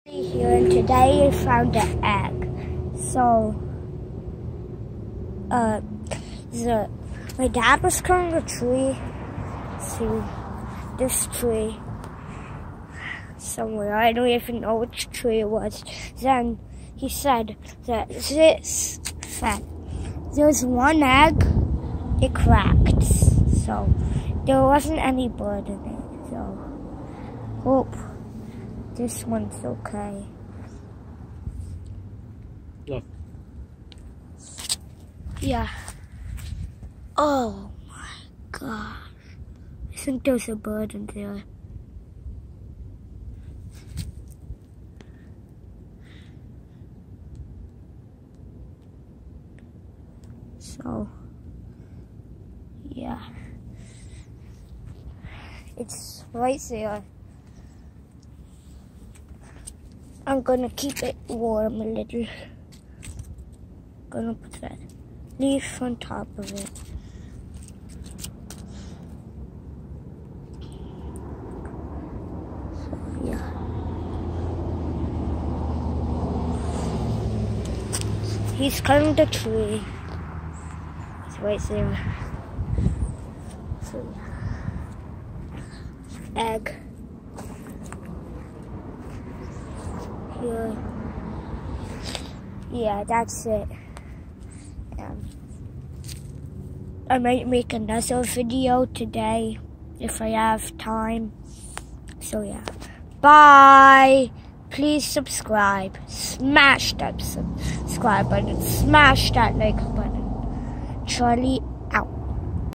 Here and today I found an egg. So, my dad was cutting a tree. See, this tree somewhere. I don't even know which tree it was. Then he said that there's one egg, it cracked. So there wasn't any blood in it. So hope this one's okay. Look. Yeah. Oh my gosh. I think there's a bird in there. So, yeah. It's right there. I'm gonna keep it warm a little. Gonna put that leaf on top of it. So, yeah. He's cutting the tree. It's right there. So, yeah. Egg. Here. Yeah, that's it. I might make another video today if I have time. So yeah. Bye. Please subscribe. Smash that subscribe button. Smash that like button. Charlie